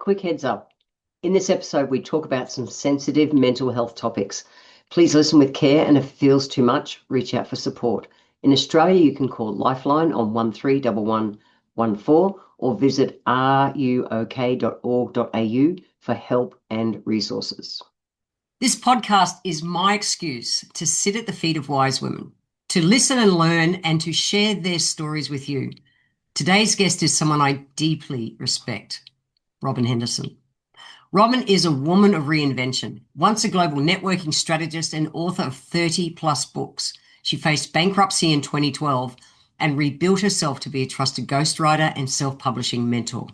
quick heads up. In this episode, we talk about some sensitive mental health topics. Please listen with care, and if it feels too much, reach out for support. In Australia, you can call Lifeline on 131114 or visit ruok.org.au for help and resources. This podcast is my excuse to sit at the feet of wise women, to listen and learn, and to share their stories with you. Today's guest is someone I deeply respect, Robyn Henderson. Robyn is a woman of reinvention, once a global networking strategist and author of 30 plus books. She faced bankruptcy in 2012 and rebuilt herself to be a trusted ghostwriter and self-publishing mentor.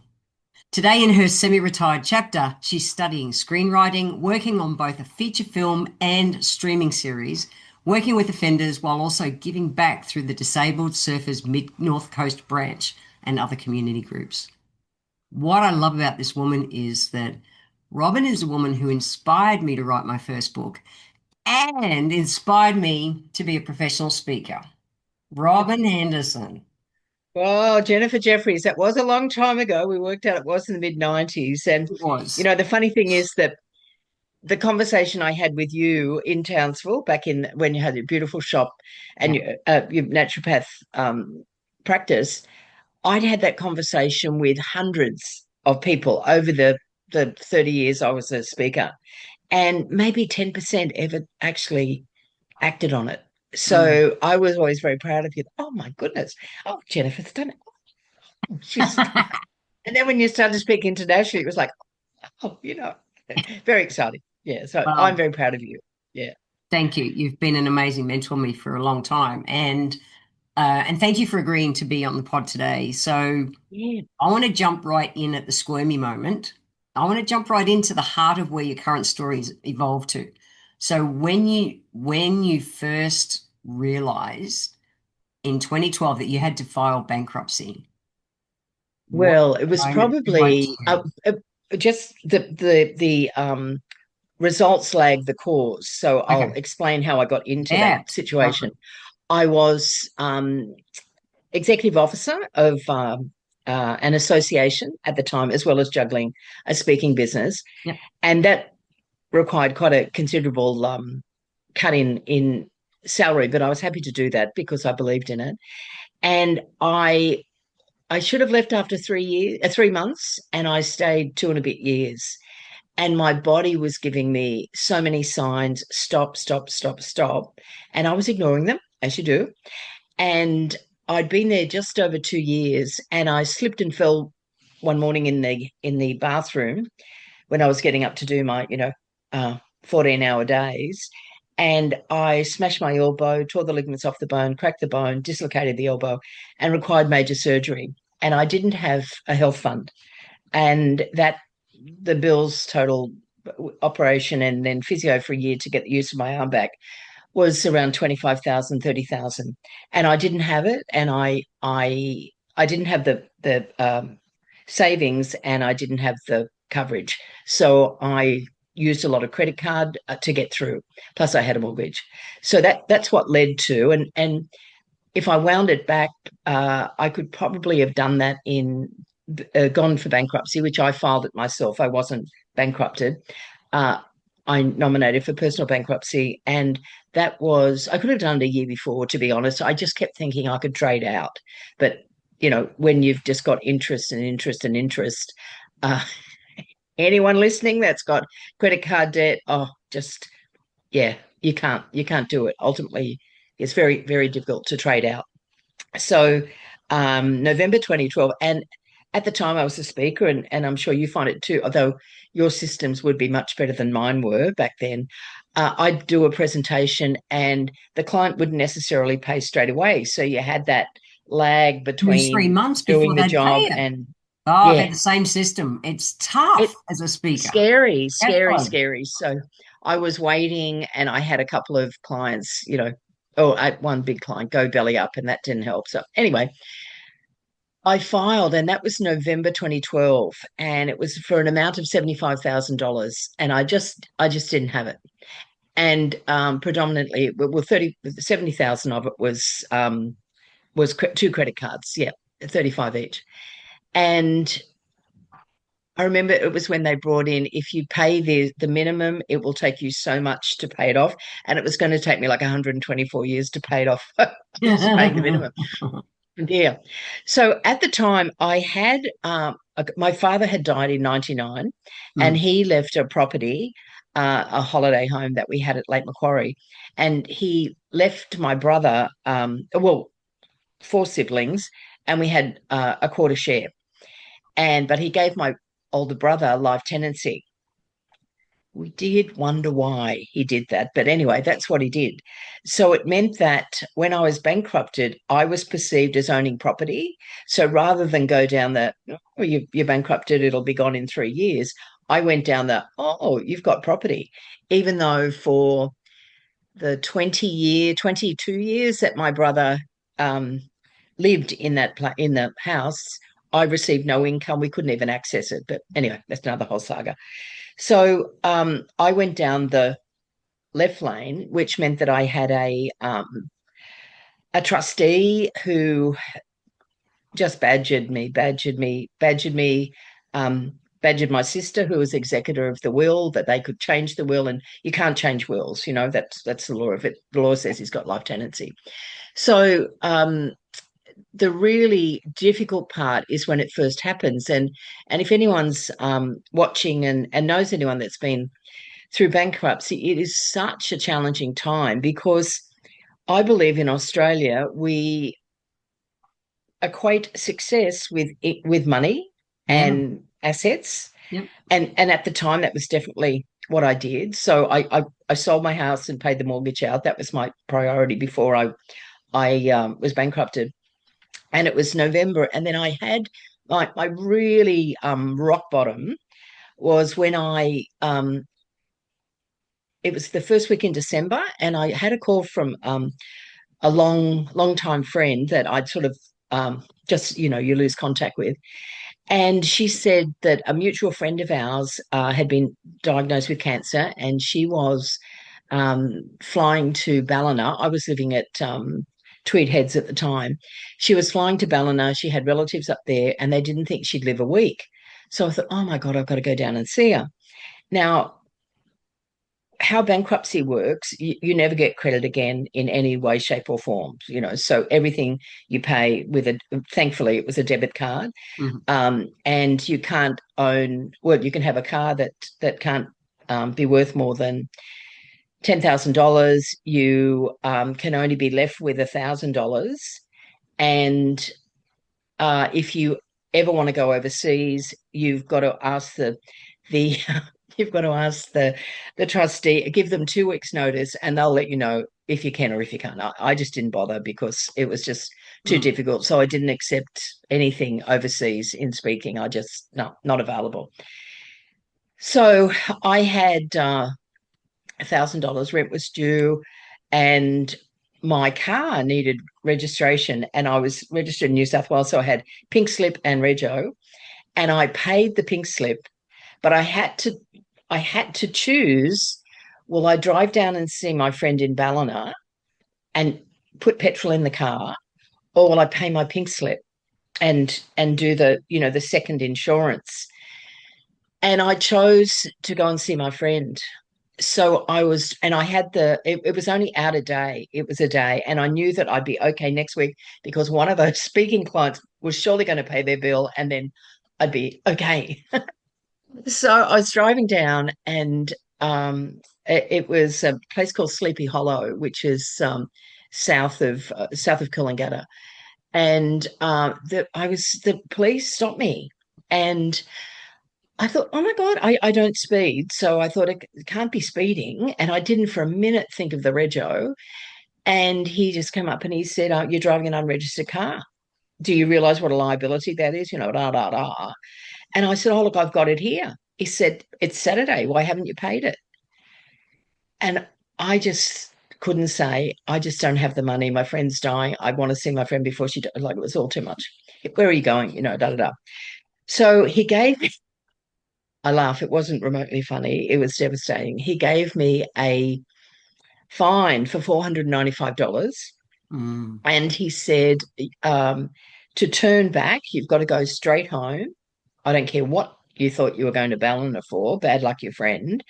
Today, in her semi-retired chapter, she's studying screenwriting, working on both a feature film and streaming series, working with offenders while also giving back through the Disabled Surfers Mid-North Coast branch and other community groups. What I love about this woman is that Robyn is a woman who inspired me to write my first book and inspired me to be a professional speaker. Robyn Henderson. Oh, Jennifer Jefferies, that was a long time ago. We worked out it was in the mid-90s. And, It was. the funny thing is that the conversation I had with you in Townsville back in when you had your beautiful shop and your naturopath practice, I'd had that conversation with hundreds of people over the 30 years I was a speaker, and maybe 10% ever actually acted on it. So I was always very proud of you. Oh, my goodness. Oh, Jennifer's done it. Oh, she's... And then when you started to speak internationally, it was like, oh, very exciting. Yeah, so Well, I'm very proud of you. Yeah. thank you. You've been an amazing mentor to me for a long time. And thank you for agreeing to be on the pod today. So Yeah. I want to jump right in at the squirmy moment. I want to jump right into the heart of where your current story's evolved to. So when you first realized in 2012 that you had to file bankruptcy, what Well, it was right probably just the results lag the cause. So I'll okay. explain how I got into that Yeah. Go for situation. it. I was executive officer of an association at the time, as well as juggling a speaking business, Yep. and that required quite a considerable cut in salary. But I was happy to do that because I believed in it, and I should have left after 3 months, and I stayed 2.5 years. And my body was giving me so many signs, stop, stop, stop, stop. And I was ignoring them, as you do. And I'd been there just over 2 years, and I slipped and fell one morning in the bathroom when I was getting up to do my, 14-hour days. And I smashed my elbow, tore the ligaments off the bone, cracked the bone, dislocated the elbow, and required major surgery. And I didn't have a health fund. And that the bills total operation and then physio for a year to get the use of my arm back was around 25,000, 30,000, and I didn't have it, and I didn't have the savings, and I didn't have the coverage, so I used a lot of credit card to get through. Plus, I had a mortgage, so that's what led to, and if I wound it back, I could probably have done that in gone for bankruptcy, which I filed it myself. I wasn't bankrupted. Uh, I nominated for personal bankruptcy, and I could have done it a year before, to be honest. I just kept thinking I could trade out. But, when you've just got interest and interest and interest, uh, anyone listening that's got credit card debt, yeah, you can't do it. Ultimately, it's very, very difficult to trade out. So November 2012, and at the time I was a speaker, and I'm sure you find it too, although your systems would be much better than mine were back then. I'd do a presentation and the client wouldn't necessarily pay straight away. So you had that lag It was three between months before doing the they'd pay job you. and Oh, I've yeah, had the same system. It's it tough as a speaker. scary, Cash scary, flow. scary. So I was waiting, and I had a couple of clients, oh, I had one big client go belly up, and that didn't help. So anyway, I filed, and that was November 2012, and it was for an amount of $75,000, and I just didn't have it. And predominantly, well, 70,000 of it was two credit cards, yeah, 35 each. And I remember it was when they brought in, if you pay the minimum, it will take you so much to pay it off. And it was going to take me like 124 years to pay it off, just paying the minimum. Yeah. So at the time, I had my father had died in 99, and Mm. he left a property, a holiday home that we had at Lake Macquarie. And he left my brother, well, four siblings, and we had a quarter share. But he gave my older brother life tenancy. We did wonder why he did that. But anyway, that's what he did. So it meant that when I was bankrupted, I was perceived as owning property. So rather than go down the, oh, you're bankrupted, it'll be gone in 3 years, I went down the, oh, you've got property. Even though for the 22 years that my brother um, lived in in the house, I received no income. We couldn't even access it. But anyway, that's another whole saga. So I went down the left lane, which meant that I had a trustee who just badgered my sister, who was executor of the will, that they could change the will, and you can't change wills. You know, that's the law of it. The law says he's got life tenancy. So the really difficult part is when it first happens, and if anyone's watching and knows anyone that's been through bankruptcy, it is such a challenging time because I believe in Australia we equate success with money Yeah. and assets, Yep. and at the time that was definitely what I did. So I sold my house and paid the mortgage out. That was my priority before I was bankrupted, and it was November, and then I had my really rock bottom was when I it was the first week in December, and I had a call from a long time friend that I'd sort of just you lose contact with, and she said that a mutual friend of ours had been diagnosed with cancer, and she was flying to Ballina. I was living at Tweed Heads at the time. She was flying to Ballina. She had relatives up there, and they didn't think she'd live a week. So I thought, oh my God, I've got to go down and see her. Now, how bankruptcy works, you never get credit again in any way, shape, or form. So everything you pay with thankfully, it was a debit card, Mhm. and you can't own. Well, you can have a car that can't be worth more than $10,000. You can only be left with $1,000, and if you ever want to go overseas, you've got to ask the you've got to ask the trustee, give them 2 weeks notice, and they'll let you know if you can or if you can't. I just didn't bother because it was just too Mm. difficult. So I didn't accept anything overseas in speaking. I just, no, not available. So I had $1,000 rent was due, and my car needed registration, and I was registered in New South Wales, so I had pink slip and rego, and I paid the pink slip, but I had to choose, will I drive down and see my friend in Ballina and put petrol in the car, or will I pay my pink slip and do the second insurance? And I chose to go and see my friend. So I had it was only out a day. It was a day. And I knew that I'd be okay next week because one of those speaking clients was surely going to pay their bill, and then I'd be okay. So I was driving down, and it was a place called Sleepy Hollow, which is south of Coolangatta. And the police stopped me, and I thought, oh my God, I don't speed. So I thought it can't be speeding. And I didn't for a minute think of the rego. And he just came up and he said, you're driving an unregistered car. Do you realize what a liability that is? Da, da, da. And I said, oh, look, I've got it here. He said, it's Saturday. Why haven't you paid it? And I just couldn't say, I just don't have the money. My friend's dying. I want to see my friend before she died. Like, it was all too much. Where are you going? Da, da, da. So he gave me, I laugh, it wasn't remotely funny. It was devastating. He gave me a fine for $495. Mm. And he said, to turn back, you've got to go straight home. I don't care what you thought you were going to Ballina for, bad luck your friend,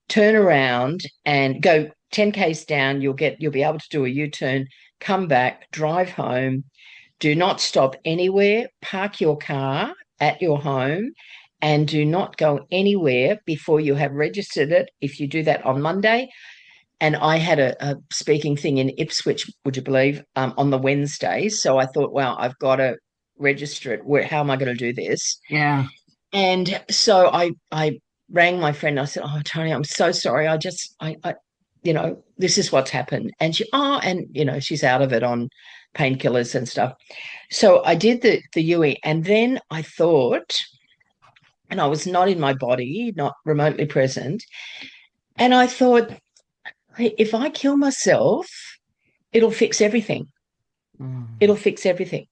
turn around and go 10 k's down. You'll be able to do a U-turn, come back, drive home. Do not stop anywhere. Park your car at your home and do not go anywhere before you have registered it. If you do that on Monday, and I had a speaking thing in Ipswich, would you believe, on the Wednesday. So I thought, wow, I've got to register it. How am I going to do this? Yeah. And so I rang my friend. I said, "Oh, Tony, I'm so sorry. This is what's happened." And she's out of it on painkillers and stuff. So I did the UE, and then I thought, and I was not in my body, not remotely present, and I thought, hey, if I kill myself, it'll fix everything. It'll fix everything.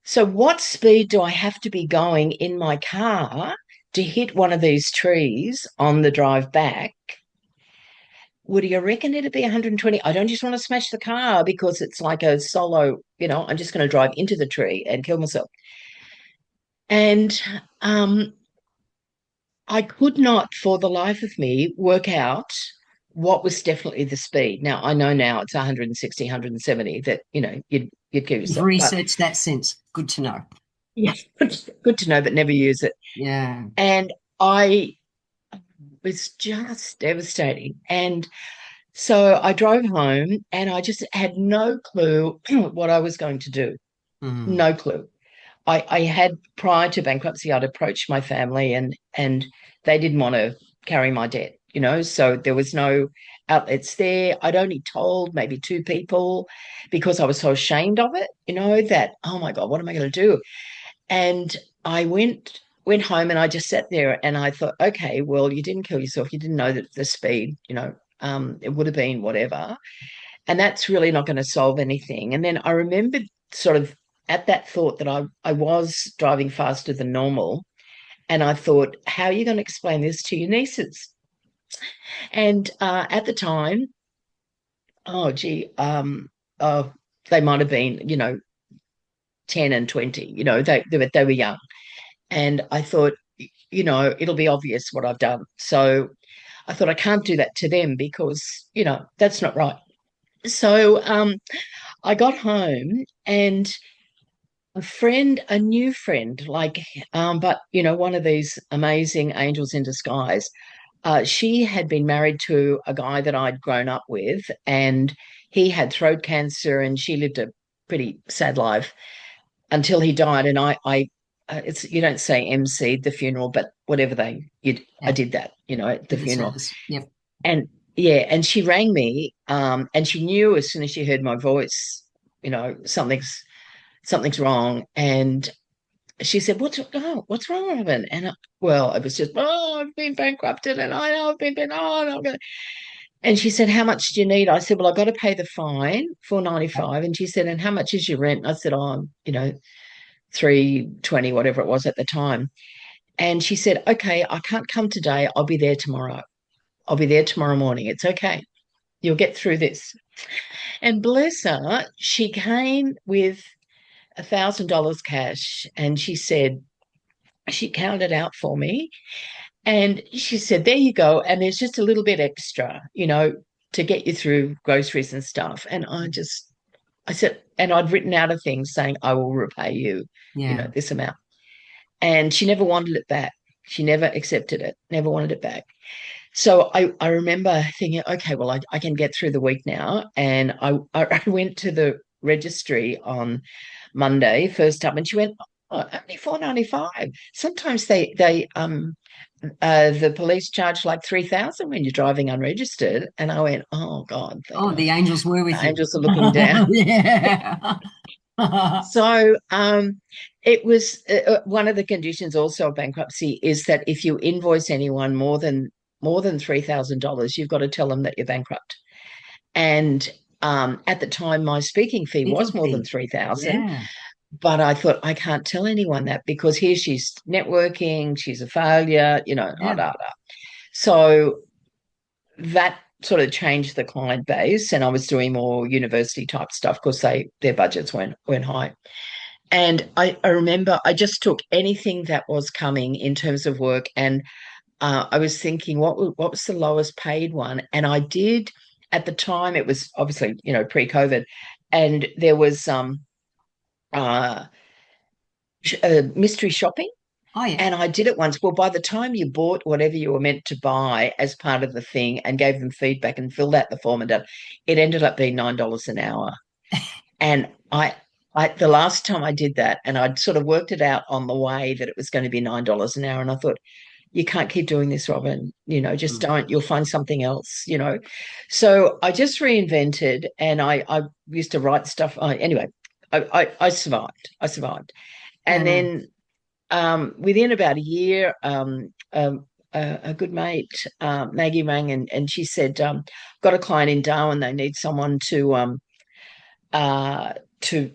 So what speed do I have to be going in my car to hit one of these trees on the drive back? Would you reckon it'd be 120? I don't just want to smash the car because it's like a solo, I'm just going to drive into the tree and kill myself. And I could not, for the life of me, work out what was definitely the speed. Now, I know now it's 160, 170 that, you'd kill You've yourself. researched that since. Good to know. Yeah, good to know, but never use it. Yeah. And I was just devastating. And so I drove home and I just had no clue what I was going to do. No clue. I had, prior to bankruptcy, I'd approached my family and they didn't want to carry my debt, so there was no outlets there. I'd only told maybe 2 people because I was so ashamed of it, that, oh my God, what am I going to do? And I went home and I just sat there and I thought, okay, well, you didn't kill yourself. You didn't know that the speed, it would have been whatever. And that's really not going to solve anything. And then I remembered sort of at that thought that I was driving faster than normal. And I thought, how are you going to explain this to your nieces? And at the time, oh, gee, they might have been, 10 and 20, they were young. And I thought, it'll be obvious what I've done. So I thought I can't do that to them because, that's not right. So I got home and a new friend, but one of these amazing angels in disguise. She had been married to a guy that I'd grown up with, and he had throat cancer, and she lived a pretty sad life until he died. And it's, you don't say MC the funeral, but whatever I did that, at the funeral. Yep. And yeah, and she rang me, and she knew as soon as she heard my voice, something's wrong. And she said, what's wrong, Robyn? And well, it was just, I've been bankrupted and I know I've been, I'm going. And she said, how much do you need? I said, well, I've got to pay the fine, $4.95. And she said, and how much is your rent? And I said, $3.20, whatever it was at the time. And she said, okay, I can't come today. I'll be there tomorrow. I'll be there tomorrow morning. It's okay. You'll get through this. And bless her, she came with $1,000 cash, and she counted out for me, and she said, there you go, and there's just a little bit extra, to get you through groceries and stuff. And I said, and I'd written out a thing saying I will repay you, this amount. And she never wanted it back. She never accepted it, never wanted it back. So I remember thinking, okay, well, I can get through the week now. And I went to the registry on Monday, first up, and she went, only $4.95. Sometimes the police charge like $3,000 when you're driving unregistered. And I went, oh God, the angels were with you. Angels are looking down. Yeah. So it was one of the conditions also of bankruptcy is that if you invoice anyone more than $3,000, you've got to tell them that you're bankrupt. And at the time, my speaking fee was more than $3,000. Yeah. But I thought, I can't tell anyone that because here she's networking, she's a failure, So that sort of changed the client base, and I was doing more university type stuff because their budgets weren't high. And I remember I just took anything that was coming in terms of work, and I was thinking, what was the lowest paid one? And I did at the time. It was obviously pre-COVID, and there was uh, mystery shopping. Oh, yeah. And I did it once. Well, by the time you bought whatever you were meant to buy as part of the thing and gave them feedback and filled out the form and done, it ended up being $9 an hour. And the last time I did that, and I'd sort of worked it out on the way that it was going to be $9 an hour, and I thought, you can't keep doing this, Robyn. Just Mm. don't. You'll find something else. So I just reinvented, and I used to write stuff. Anyway, I survived. I survived, and Yeah. then within about a year, a good mate, Maggie, rang, and she said, "Got a client in Darwin. They need someone uh, to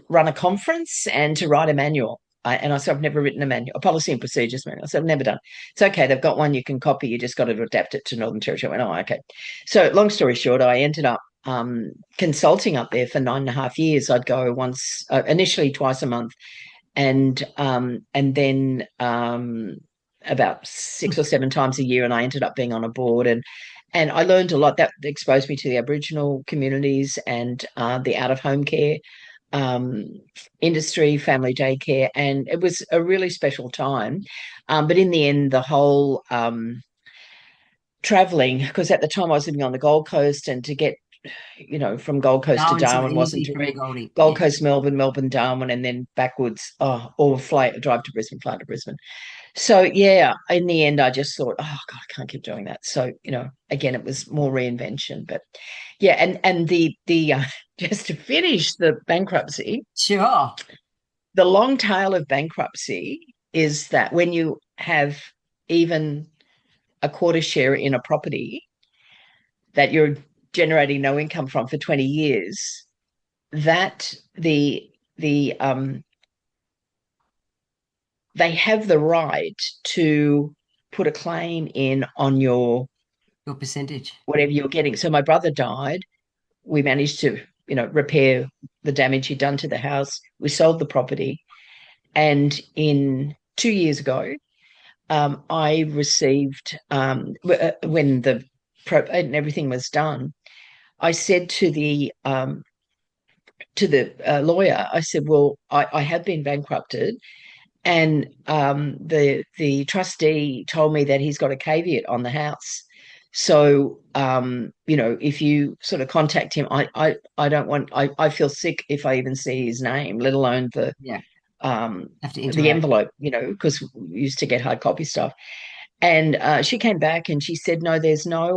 run a conference and to write a manual." And I said, "I've never written a manual, a policy and procedures manual." I said, "I've never done." It's okay. They've got one you can copy. You just got to adapt it to Northern Territory. I went, "Oh, okay." So long story short, I ended up consulting up there for 9.5 years. I'd go once, initially twice a month, and then about 6 or 7 times a year, and I ended up being on a board, and I learned a lot. That exposed me to the Aboriginal communities and the out of home care um, industry, family daycare, and it was a really special time. But in the end, the whole traveling, because at the time I was living on the Gold Coast, and to get from Gold Coast to Darwin's not Darwin wasn't easy from a direct. Goldie. Gold Yeah. Coast, Melbourne, Melbourne, Darwin, and then backwards, or drive to Brisbane, fly to Brisbane. So yeah, in the end, I just thought, oh God, I can't keep doing that. So again, it was more reinvention, but yeah, and the just to finish the bankruptcy, Sure. the long tail of bankruptcy is that when you have even a quarter share in a property that you're generating no income from for 20 years, that the they have the right to put a claim in on your Your percentage. whatever you're getting. So my brother died. We managed to, repair the damage he'd done to the house. We sold the property. And in 2 years ago, I received, when the and everything was done, I said to the lawyer, I said, well, I have been bankrupted. And the trustee told me that he's got a caveat on the house. So if you sort of contact him, I don't want. I feel sick if I even see his name, let alone Yeah. um Have to the interact. envelope. Because we used to get hard copy stuff. And she came back and she said, no, there's no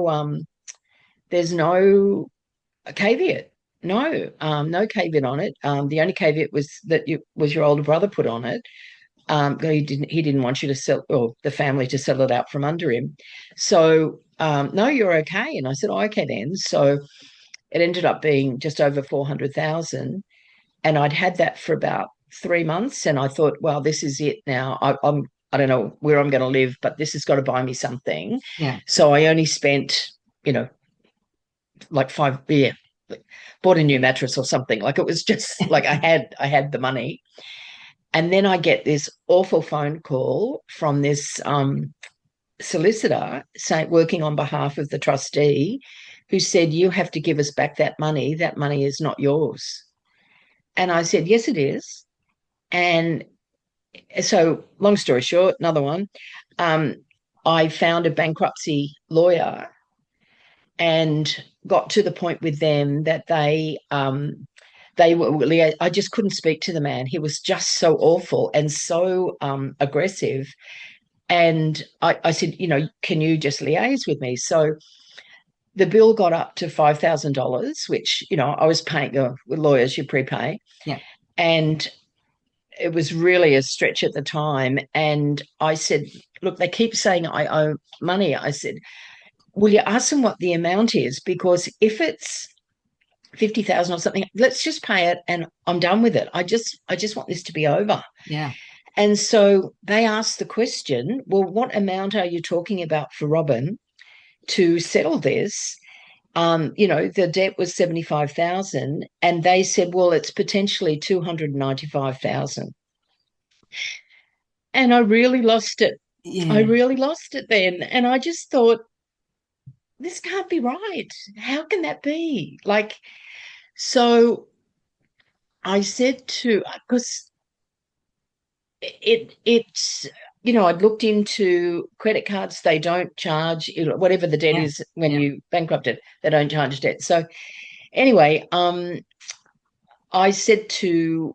caveat. No, no caveat on it. The only caveat was that was your older brother put on it. He didn't want you to sell, or the family to sell it out from under him. So no, you're okay. And I said, oh, okay then. So it ended up being just over 400,000, and I'd had that for about 3 months, and I thought, well, this is it now. I don't know where I'm going to live, but this has got to buy me something. Yeah. So I only spent, like five, yeah, bought a new mattress or something. Like it was just like I had the money. And then I get this awful phone call from this solicitor working on behalf of the trustee, who said, you have to give us back that money. That money is not yours. And I said, yes, it is. And so, long story short, another one, um, I found a bankruptcy lawyer and got to the point with them that they were, I just couldn't speak to the man. He was just so awful and so aggressive. And I said, can you just liaise with me? So the bill got up to $5,000, which, I was paying, with lawyers, you prepay. Yeah. And it was really a stretch at the time. And I said, look, they keep saying I owe money. I said, will you ask them what the amount is? Because if it's 50,000 or something, let's just pay it and I'm done with it. I just want this to be over. Yeah. And so they asked the question, well, what amount are you talking about for Robyn to settle this? the debt was 75,000, and they said, well, it's potentially 295,000. And I really lost it. I Yeah. really lost it then. And I just thought, this can't be right. How can that be? Like, so I said to, because it's, I'd looked into credit cards. They don't charge, whatever the debt Yeah. is when Yeah. you bankrupted, they don't charge debt. So anyway, I said to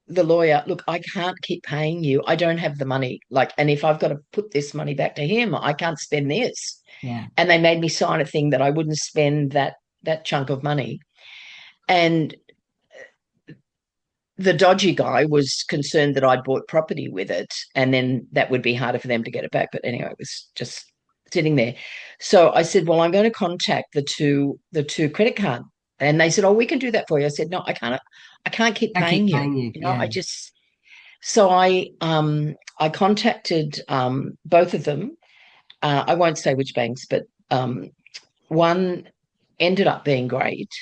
the lawyer, look, I can't keep paying you. I don't have the money. Like, and if I've got to put this money back to him, I can't spend this. Yeah. And they made me sign a thing that I wouldn't spend that chunk of money. And the dodgy guy was concerned that I'd bought property with it, and then that would be harder for them to get it back. But anyway, it was just sitting there. So I said, well, I'm going to contact the two credit card. And they said, oh, we can do that for you. I said, no, I can't keep I paying keep you. paying you. Yeah. I just so I contacted both of them. I won't say which banks, but one ended up being great.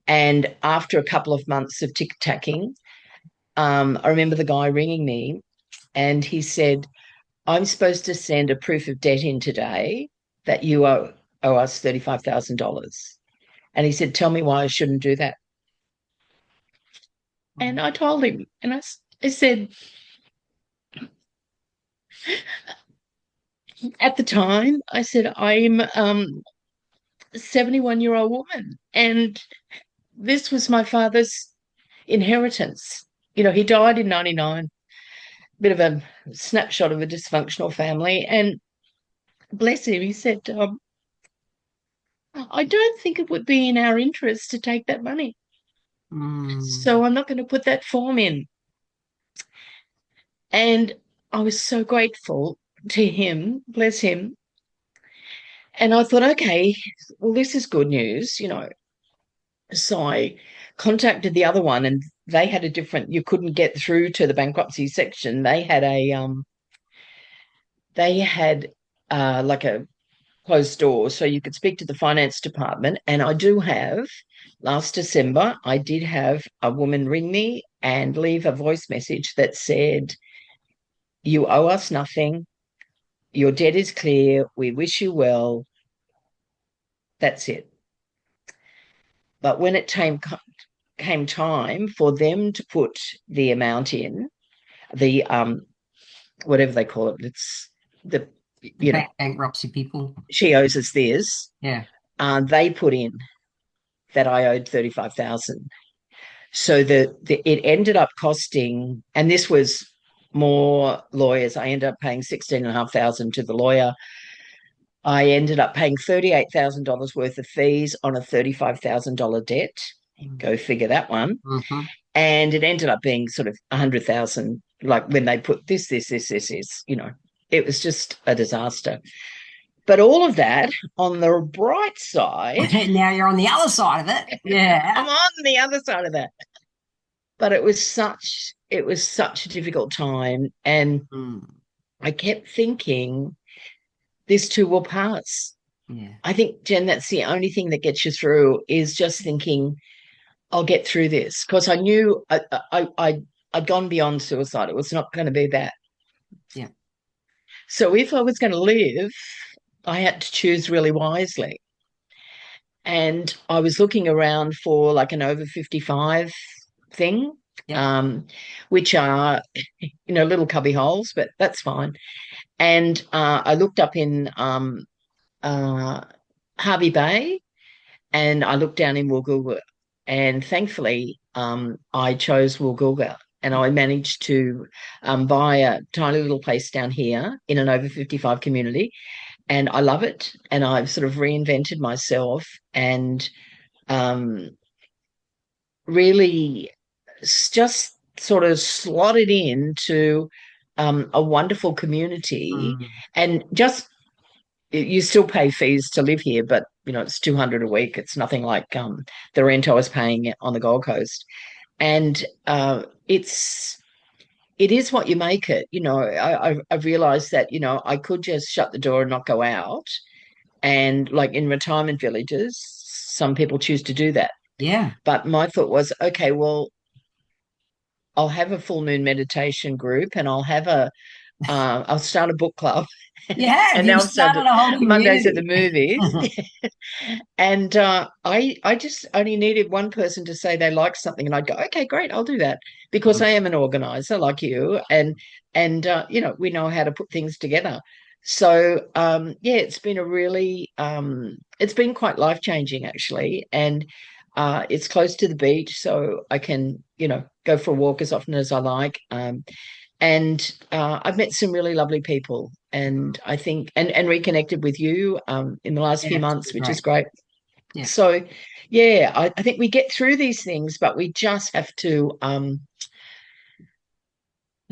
And after a couple of months of tick-tacking, I remember the guy ringing me, and he said, I'm supposed to send a proof of debt in today that you owe us $35,000. And he said, tell me why I shouldn't do that. And I told him, and I said, at the time, I said, I'm a 71-year-old woman, and this was my father's inheritance. He died in 99, bit of a snapshot of a dysfunctional family. And bless him, he said, I don't think it would be in our interest to take that money. Mm. So I'm not going to put that form in. And I was so grateful to him, bless him. And I thought, okay, well, this is good news. So I contacted the other one, and they had a different, you couldn't get through to the bankruptcy section. They had like a closed door, so you could speak to the finance department. And last December, I did have a woman ring me and leave a voice message that said, you owe us nothing. Your debt is clear. We wish you well. That's it. But when it came time for them to put the amount in, the whatever they call it, it's the Bankruptcy people. she owes us this. Yeah. They put in that I owed 35,000. So it ended up costing, and this was more lawyers. I ended up paying 16,500 to the lawyer. I ended up paying $38,000 worth of fees on a $35,000 debt. Go figure that one. Mm-hmm. And it ended up being sort of 100,000. Like when they put this, it was just a disaster. But all of that, on the bright side, Now you're on the other side of it. Yeah. I'm on the other side of that. But it was such a difficult time, and Mm. I kept thinking, this too will pass. Yeah. I think, Jen, that's the only thing that gets you through, is just thinking, I'll get through this, because I knew I'd gone beyond suicide. It was not going to be that. Yeah. So if I was going to live, I had to choose really wisely. And I was looking around for like an over 55 thing, Yep. which are, little cubby holes, but that's fine. And I looked up in Harvey Bay, and I looked down in Woolgoolga, and thankfully I chose Woolgoolga, and I managed to buy a tiny little place down here in an over 55 community, and I love it. And I've sort of reinvented myself, and really just sort of slotted into a wonderful community. Mm. And just, you still pay fees to live here, but it's 200 a week. It's nothing like the rent I was paying on the Gold Coast. And it is what you make it. I realized that I could just shut the door and not go out, And like in retirement villages, some people choose to do that. Yeah. But my thought was, okay, well, I'll have a full moon meditation group, and I'll start a book club. You have. And You've now I've started started a whole Mondays at the community. movies. And I just only needed one person to say they like something, and I'd go, okay, great, I'll do that, because I am an organizer like you, and we know how to put things together. So yeah, it's been quite life changing actually, and it's close to the beach, so I can go for a walk as often as I like. And I've met some really lovely people, and I think and reconnected with you in the last Yeah, few that's months, which is great. great. Yeah. So, yeah, I think we get through these things, but we just have to,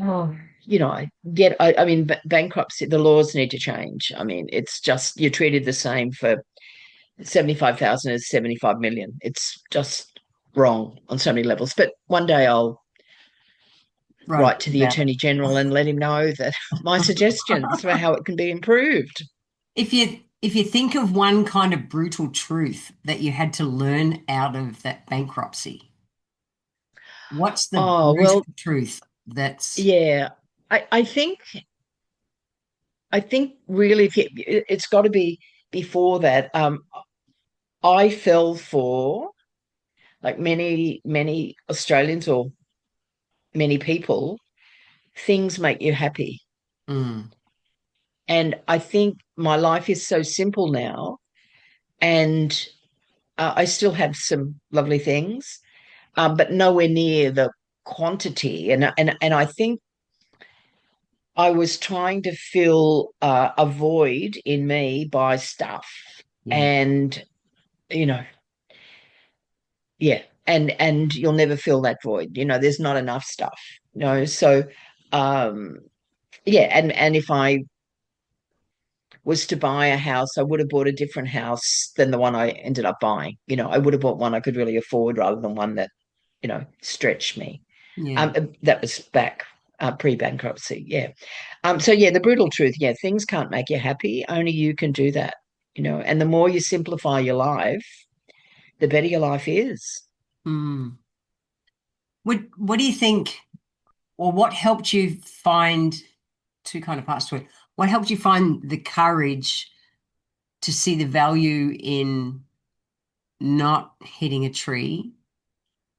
oh, I mean, bankruptcy, the laws need to change. I mean, it's just you're treated the same for 75,000 as 75 million. It's just wrong on so many levels. But one day I'll Right write to the about Attorney General and let him know that my suggestions for it. how it can be improved. If you think of one kind of brutal truth that you had to learn out of that bankruptcy, what's the Oh, brutal well, truth that's yeah. I think really it's got to be before that. I fell for, like many Australians or many people, things make you happy. mm, And I think my life is so simple now, and I still have some lovely things, but nowhere near the quantity. And I think I was trying to fill a void in me by stuff, yeah, and you know, yeah, and you'll never fill that void. There's not enough stuff. So um, yeah, and if I was to buy a house, I would have bought a different house than the one I ended up buying. I would have bought one I could really afford rather than one that stretched me. yeah. That was back pre-bankruptcy. Yeah. So yeah, the brutal truth. Yeah, things can't make you happy. Only you can do that. And the more you simplify your life, the better your life is. Mm. What do you think, or what helped you find two kind of parts to it? What helped you find the courage to see the value in not hitting a tree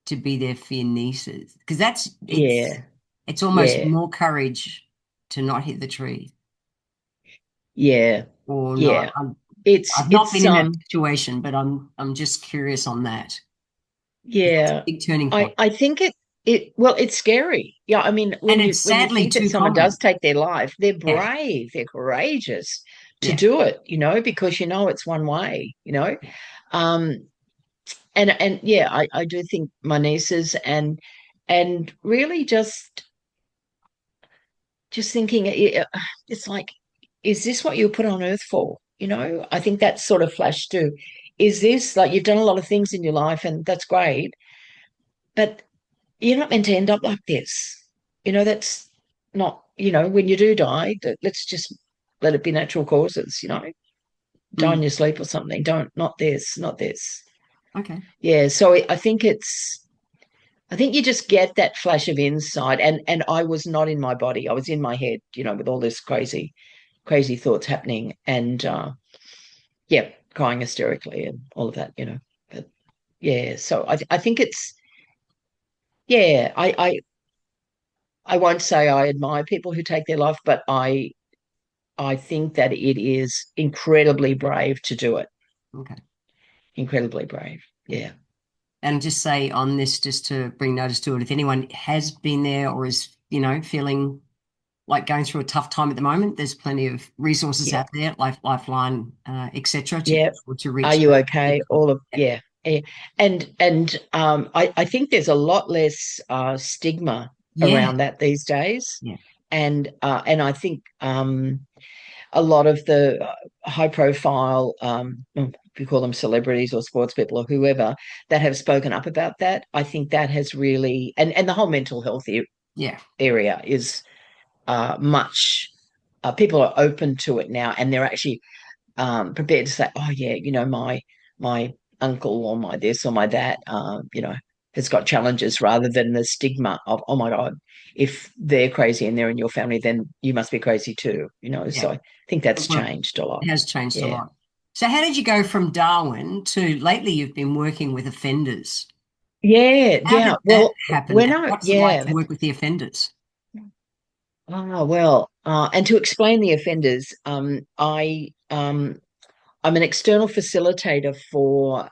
to be there for your nieces? Because that's Yeah, it's almost yeah, more courage to not hit the tree yeah, or not. yeah. It's I've not it's been in that situation, but I'm just curious on that. That's a yeah. big turning I point. I think it's scary. Yeah, I mean, And when you it's when you sadly think that too someone does common. take their life, they're Yeah. brave, they're courageous to Yeah. do it, because it's one way. Um and yeah, I do think my nieces and really just thinking it's like, is this what you were put on earth for? I think that sort of flashed too. Is this like you've done a lot of things in your life and that's great, but you're not meant to end up like this. That's not, when you do die, let's just let it be natural causes. Die in Mm. your sleep or something. Don't, not this, not this. Okay. Yeah. So I think you just get that flash of insight. And I was not in my body. I was in my head, with all this crazy thoughts happening. And yeah, crying hysterically and all of that. But yeah, so I think yeah, I won't say I admire people who take their life, but I think that it is incredibly brave to do it. Okay. Incredibly brave. Yeah. Yeah. And just say on this, just to bring notice to it, if anyone has been there or is, feeling like going through a tough time at the moment, there's plenty of resources Yeah. out there, Lifeline, etc., Yeah. to Are reach you out. okay? All of yeah. Yeah. And I think there's a lot less stigma Yeah, around that these days. yeah, And I think a lot of the high profile, if you call them celebrities or sports people or whoever, that have spoken up about that, I think that has really, and the whole mental health yeah, area is much, people are open to it now, and they're actually prepared to say, oh yeah, my uncle or my this or my that, has got challenges, rather than the stigma of, oh my God, if they're crazy and they're in your family, then you must be crazy too. Yeah. So I think that's Well, changed a lot. it has changed a Yeah. lot. So how did you go from Darwin to lately you've been working with offenders? Yeah, How yeah. did that Well, happen? when And I what's it like yeah, to work with the offenders? well, and to explain the offenders, I'm an external facilitator for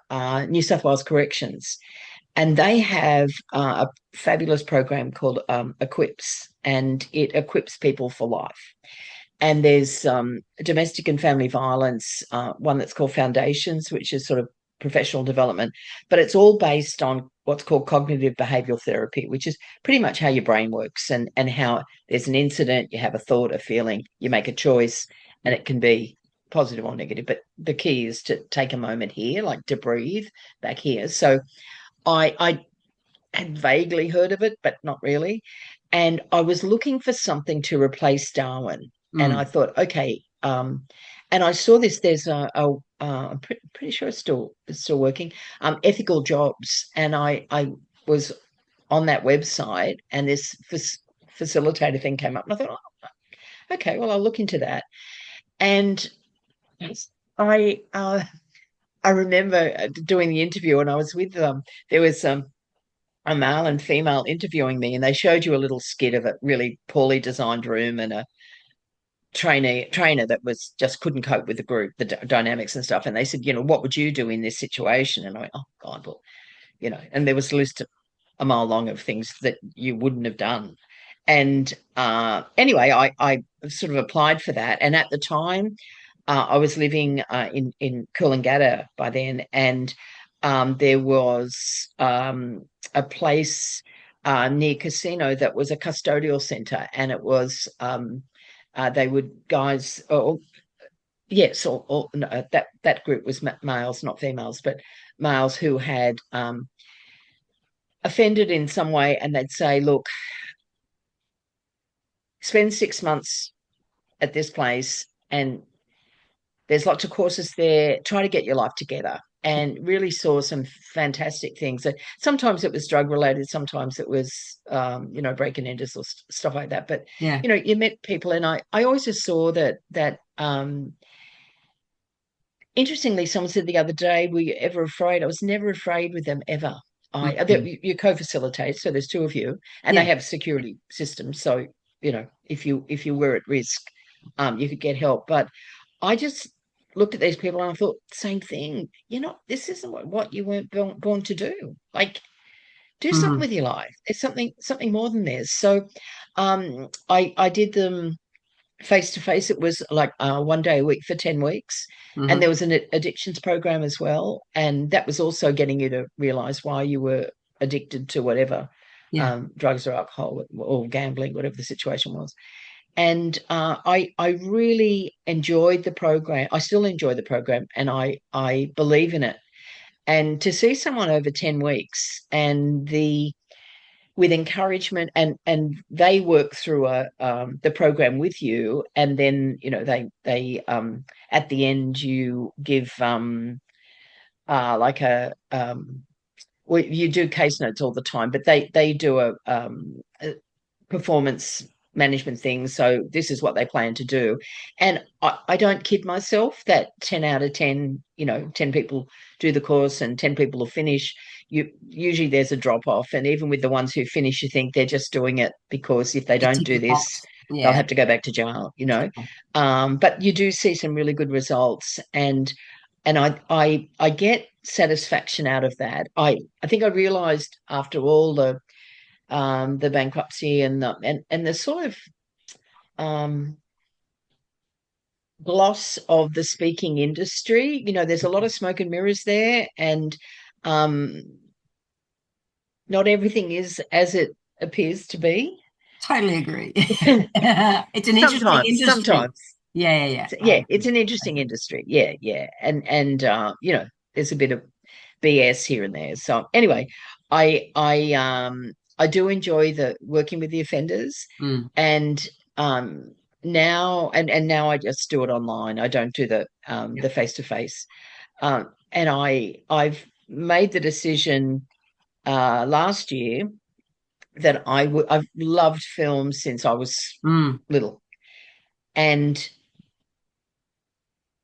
New South Wales Corrections, and they have a fabulous program called Equips, and it equips people for life. And there's domestic and family violence, one that's called Foundations, which is sort of professional development, but it's all based on what's called cognitive behavioral therapy, which is pretty much how your brain works, and how there's an incident, you have a thought, a feeling, you make a choice, and Yeah. it can be positive or negative. But the key is to take a moment here, like to breathe back here. So I had vaguely heard of it, but not really. And I was looking for something to replace Darwin. And I Mm. thought, okay. And I saw this. There's I'm pretty sure it's still working. Ethical jobs, and I was on that website, and this facilitator thing came up, and I thought, oh, okay, well, I'll look into that. And I I remember doing the interview, and I was with there was a male and female interviewing me, and they showed you a little skit of a really poorly designed room and a trainer that was just couldn't cope with the group, the dynamics and stuff. And they said, what would you do in this situation? And I went, oh God, well, and there was a list a mile long of things that you wouldn't have done. And anyway, I sort of applied for that. And at the time, I was living in Coolangatta by then, and there was a place near Casino that was a custodial centre, and it was they would guys, or yes, or no, that group was males, not females, but males who had offended in some way, and they'd say, look, spend 6 months at this place, and there's lots of courses there. Try to get your life together. And really saw some fantastic things. Sometimes it was drug related, sometimes it was, breaking into or stuff like that. But Yeah. you met people, and I always just saw that. Interestingly, someone said the other day, "Were you ever afraid?" I was never afraid with them ever. Mm. You co-facilitate, so there's two of you, and they Yeah. have security systems. So if you were at risk, you could get help. But I just looked at these people and I thought, same thing. This isn't what you weren't born to do. Like, do something Mm. with your life. There's something more than this. So, I did them face to face. It was like 1 day a week for 10 weeks, and there Hmm. was an addictions program as well, and that was also getting you to realize why you were addicted to whatever, Yeah. drugs or alcohol or gambling, whatever the situation was. And I really enjoyed the program. I still enjoy the program, and I believe in it. And to see someone over 10 weeks, and with encouragement, and they work through the program with you, and then they at the end you give like a well, you do case notes all the time, but they do a performance management things. So this is what they plan to do. And I don't kid myself that 10 out of 10, 10 people do the course and 10 people will finish. Usually there's a drop off. And even with the ones who finish, you think they're just doing it because if they To don't tick do the this, box. they'll Yeah. have to go back to jail. Sure. But you do see some really good results. And I get satisfaction out of that. I think I realized after all the bankruptcy and the sort of um, gloss of the speaking industry. There's a lot of smoke and mirrors there, and um, not everything is as it appears to be. Totally agree. It's an interesting industry. Sometimes, Yeah, yeah, yeah. I yeah, it's agree. an I interesting agree. industry. Yeah, yeah, and there's a bit of BS here and there. So anyway, I do enjoy the working with the offenders, Mm. and um, now I just do it online. I don't do the Yep. face to face. And I've made the decision last year that I've loved film since I was Mm. little, and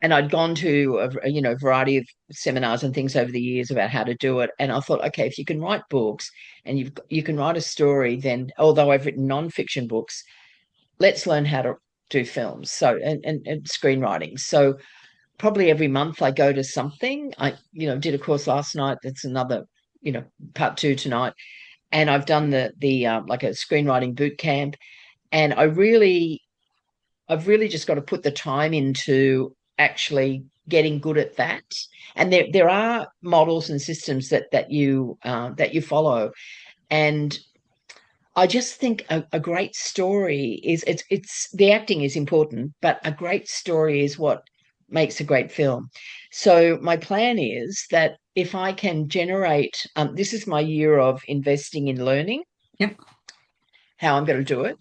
I'd gone to a variety of seminars and things over the years about how to do it. And I thought, okay, if you can write books and you can write a story, then although I've written non-fiction books, let's learn how to do films. So and screenwriting. So probably every month I go to something. I did a course last night. That's another part two tonight. And I've done the like a screenwriting boot camp. And I've really just got to put the time into actually getting good at that. And there are models and systems that you follow. And I just think a great story is it's the acting is important, but a great story is what makes a great film. So my plan is that if I can generate, this is my year of investing in learning Yep. how I'm going to do it.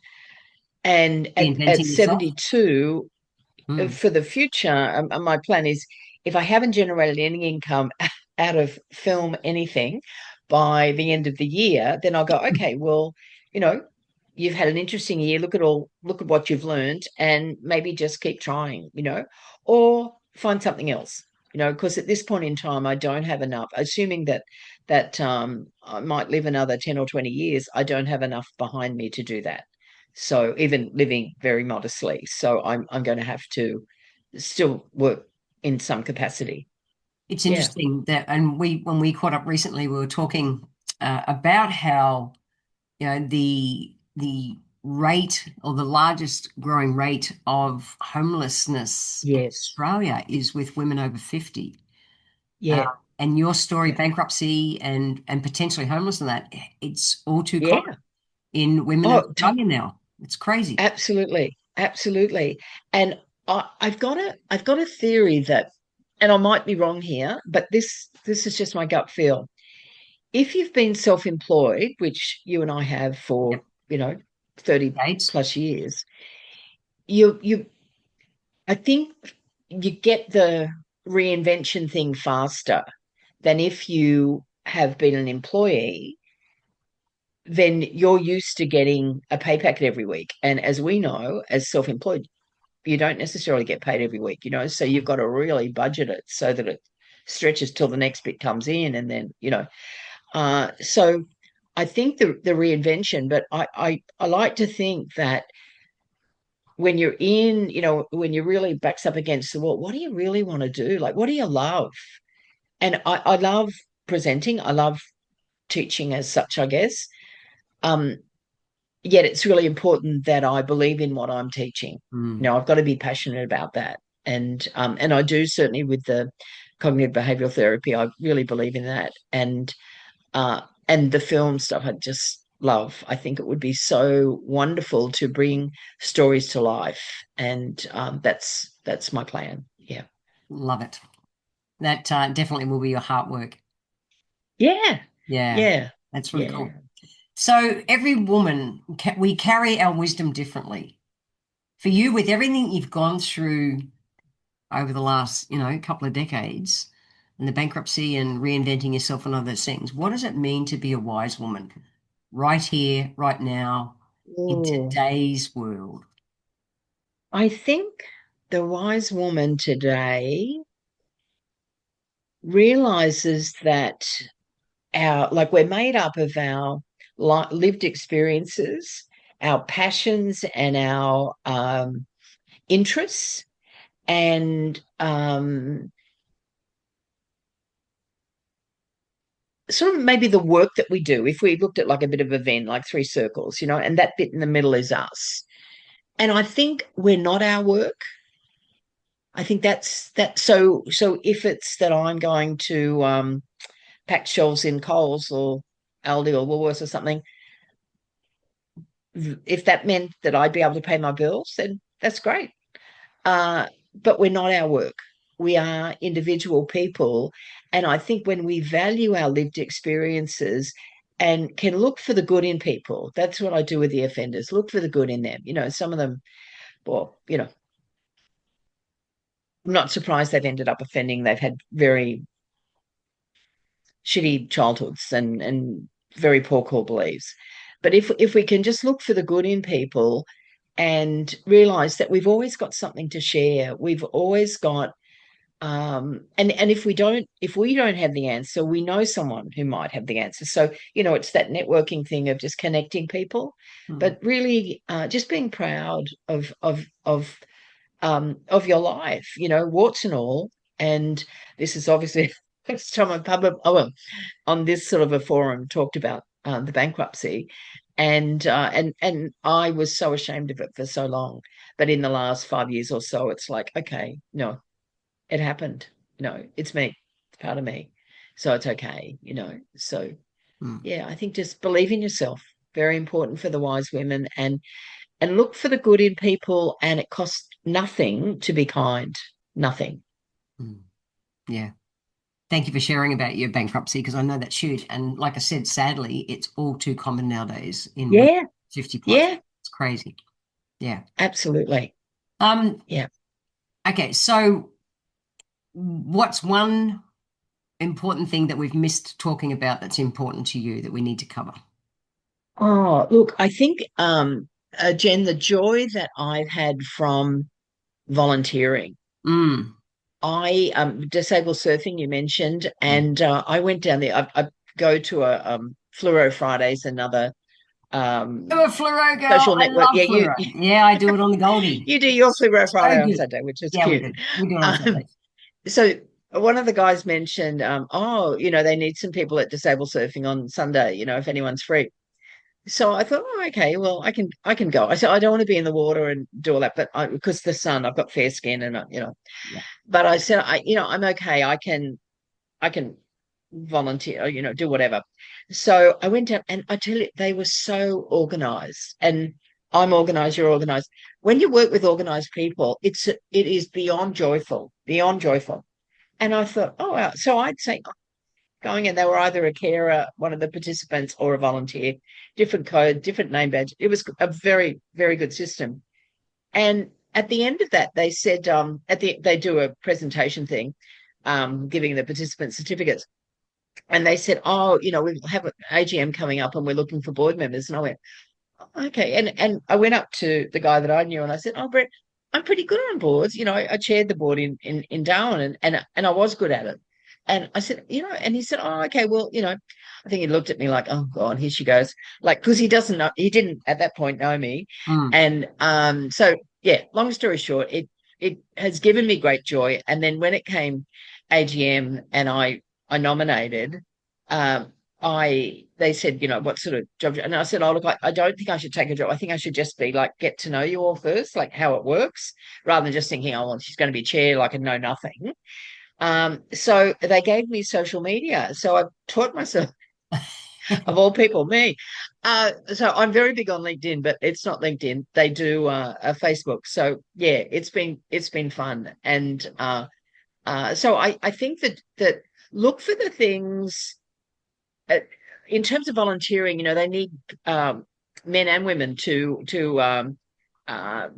And at Reinventing yourself. 72, Mm. for the future, my plan is if I haven't generated any income out of film anything by the end of the year, then I'll go, okay, well, you know, you've had an interesting year. Look at what you've learned, and maybe just keep trying, or find something else, because at this point in time, I don't have enough. Assuming that I might live another 10 or 20 years, I don't have enough behind me to do that. So even living very modestly. So I'm going to have to still work in some capacity. It's Yeah. interesting that, and when we caught up recently, we were talking about how the rate or the largest growing rate of homelessness in Yes. Australia is with women over 50. Uh, Yeah. and your story, Yeah. bankruptcy and potentially homeless and that, it's all too common Yeah. in women in Oh, Australia now. It's crazy. absolutely. Absolutely. And I've got a theory that, and I might be wrong here, but this is just my gut feel. If you've been self-employed, which you and I have for, Yep. 30 Gates. plus years, you I think you get the reinvention thing faster than if you have been an employee. Then you're used to getting a pay packet every week. And as we know, as self-employed, you don't necessarily get paid every week, so you've got to really budget it so that it stretches till the next bit comes in. And then, so I think the reinvention, but I like to think that when you're when you're really backs up against the wall, what do you really want to do? Like, what do you love? And I love presenting. I love teaching as such, I guess. Um, Yet it's really important that I believe in what I'm teaching. Mm. I've got to be passionate about that. And I do, certainly with the cognitive behavioral therapy, I really believe in that. And the film stuff I just love. I think it would be so wonderful to bring stories to life. And that's my plan. Yeah. Love it. That definitely will be your heart work. Yeah. Yeah, Yeah. that's really Yeah. cool. So every woman, we carry our wisdom differently. For you, with everything you've gone through over the last, couple of decades, and the bankruptcy and reinventing yourself and all those things, what does it mean to be a wise woman right here, right now, in Oh, today's world? I think the wise woman today realizes that we're made up of our lived experiences, our passions, and our interests, and sort of maybe the work that we do. If we looked at like a bit of a Venn, like three circles, and that bit in the middle is us. And I think we're not our work. I think that's that. So if it's that I'm going to pack shelves in Coles or Aldi or Woolworths or something, if that meant that I'd be able to pay my bills, then that's great. But we're not our work. We are individual people. And I think when we value our lived experiences and can look for the good in people, that's what I do with the offenders, look for the good in them. Some of them well, I'm not surprised they've ended up offending. They've had very shitty childhoods and very poor core beliefs. But if we can just look for the good in people and realize that we've always got something to share, we've always got and if we don't have the answer, we know someone who might have the answer. So, it's that networking thing of just connecting people, but really just being proud of your life, warts and all. And this is obviously first time I'm on this sort of a forum talked about the bankruptcy, and I was so ashamed of it for so long. But in the last 5 years or so, it's like, okay, no, it happened. No, it's me. It's part of me. So it's okay. So yeah, I think just believe in yourself. Very important for the wise women, and look for the good in people, and it costs nothing to be kind. Nothing. Yeah. Thank you for sharing about your bankruptcy, because I know that's huge. And like I said, sadly, it's all too common nowadays in women Yeah, 50 plus. yeah, It's crazy. Yeah. absolutely. Um, Yeah. okay, so what's one important thing that we've missed talking about that's important to you that we need to cover? Oh, look, I think, Jen, the joy that I've had from volunteering. Mm. I disabled surfing you mentioned, Yeah. and I went down there. I go to a Fluoro Fridays, another I'm a fluoro girl. social I network. love Yeah, you fluoro. Yeah, I do it on the Goldie. you do your It's Fluoro so Friday on good. Sunday, which is Yeah, we cute. do. We do it on Um, Sundays. so one of the guys mentioned, they need some people at disabled surfing on Sunday. If anyone's free. So I thought, oh, okay, well, I can go. I said I don't want to be in the water and do all that, but because the sun, I've got fair skin, and. Yeah. But I said, I'm okay. I can volunteer, do whatever. So I went out, and I tell you, they were so organized. And I'm organized, you're organized. When you work with organized people, it is beyond joyful, beyond joyful. And I thought, oh, wow. So I'd say, going in, they were either a carer, one of the participants, or a volunteer, different code, different name badge. It was a very, very good system. And at the end of that, they said, they do a presentation thing, giving the participants certificates. And they said, oh, we have an AGM coming up and we're looking for board members. And I went, oh, okay. And I went up to the guy that I knew, and I said, oh, Brett, I'm pretty good on boards. I chaired the board in Darwin, and I was good at it. And I said, and he said, oh, okay, well, I think he looked at me like, oh God, here she goes. Like, because he didn't at that point know me. Mm. And so yeah, long story short, it has given me great joy. And then when it came AGM and I nominated, um, they said, what sort of job? And I said, oh, look, I don't think I should take a job. I think I should just be like, get to know you all first, like how it works, rather than just thinking, oh, well, she's going to be chair, like I know nothing. So they gave me social media. So I taught myself, of all people, me. So I'm very big on LinkedIn, but it's not LinkedIn. They do a Facebook. So yeah, it's been fun. And so I think that look for the things uh, in terms of volunteering. They need men and women to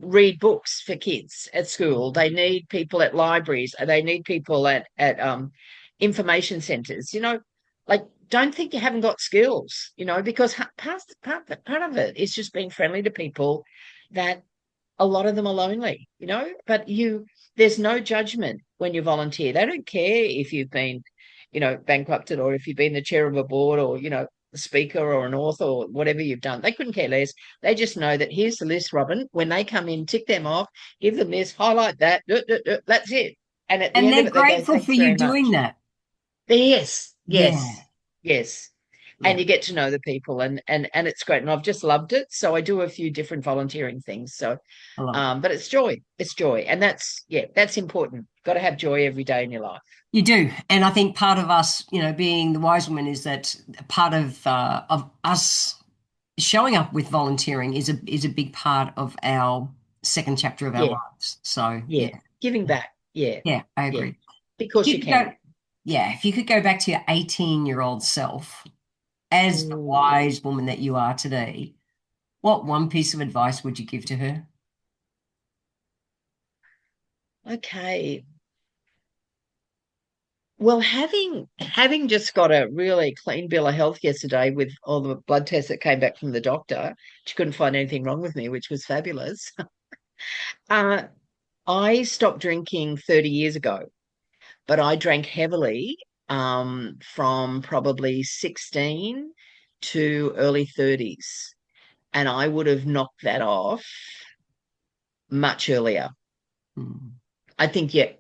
read books for kids at school. They need people at libraries. They need people at information centres. Like, don't think you haven't got skills. Because part of it is just being friendly to people. That a lot of them are lonely. But there's no judgment when you volunteer. They don't care if you've been, bankrupted, or if you've been the chair of a board, or a speaker or an author, or whatever you've done. They couldn't care less. They just know that here's the list, Robyn. When they come in, tick them off, give them this, highlight that. That's it. And at the And end of they're it, they go, grateful for thanks you very doing much. that. Yes, Yeah. yes, yes. And Yeah. you get to know the people, and it's great. And I've just loved it. So I do a few different volunteering things. So I love it. but it's joy. It's joy. And that's important. Got to have joy every day in your life. You do. And I think part of us, being the wise woman, is that part of us showing up with volunteering is a big part of our second chapter of our Yeah, lives. So yeah. yeah. Giving back. Yeah, Yeah, I yeah. agree. If Because you you could can. go, yeah, if you could go back to your 18-year-old self as the Ooh. wise woman that you are today, what one piece of advice would you give to her? Okay. Well, having just got a really clean bill of health yesterday with all the blood tests that came back from the doctor, she couldn't find anything wrong with me, which was fabulous. Uh, I stopped drinking 30 years ago, but I drank heavily from probably 16 to early 30s. And I would have knocked that off much earlier. Mm. I think, yeah,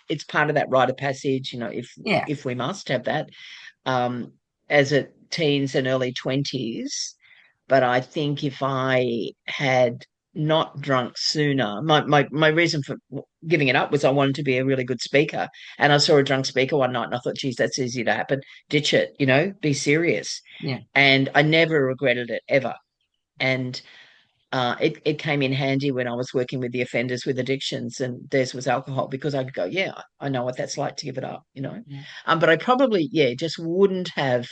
it's part of that rite of passage, if Yeah. if we must have that as a teens and early 20s. But I think if I had not drunk sooner, my reason for giving it up was I wanted to be a really good speaker. And I saw a drunk speaker one night and I thought, geez, that's easy to happen. Ditch it, be serious. Yeah. And I never regretted it ever. And it came in handy when I was working with the offenders with addictions, and theirs was alcohol, because I could go, yeah, I know what that's like to give it up. Yeah. But I probably, yeah, just wouldn't have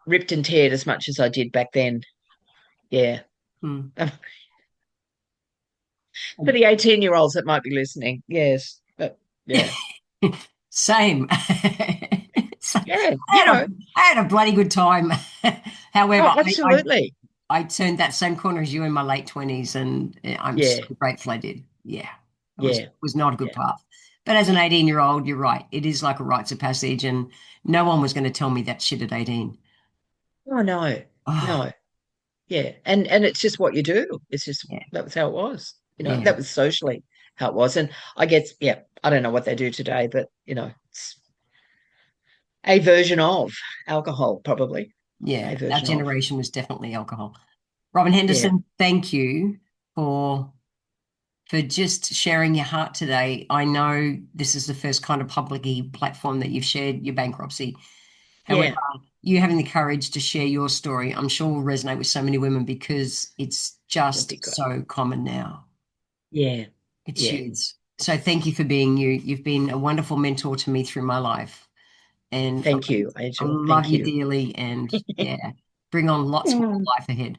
ripped and teared as much as I did back then. Yeah. Mm. For the 18-year-olds that might be listening, yes. But yeah. Same. So, Yeah, I had a bloody good time. However, oh, absolutely. I turned that same corner as you in my late 20s, and I'm so Yeah, grateful I did. Yeah, yeah, was not a good yeah. path. But as an 18-year-old, you're right. It is like a rites of passage, and no one was going to tell me that shit at 18. Oh no, Oh, no. Yeah. And it's just what you do. It's just yeah, that was how it was. yeah, That was socially how it was. And I guess, yeah, I don't know what they do today, but it's a version of alcohol, probably. A yeah. Our version of. generation was definitely alcohol. Robyn Yeah. Henderson, thank you for just sharing your heart today. I know this is the first kind of publicly platform that you've shared your bankruptcy. However, Yeah. you having the courage to share your story, I'm sure will resonate with so many women because it's That'd be just great. so common now. Yeah. It's Yeah. huge. So thank you for being you. You've been a wonderful mentor to me through my life. And Thank you, I Angel. love Thank you you. dearly. And yeah, bring on lots more Mm. life ahead.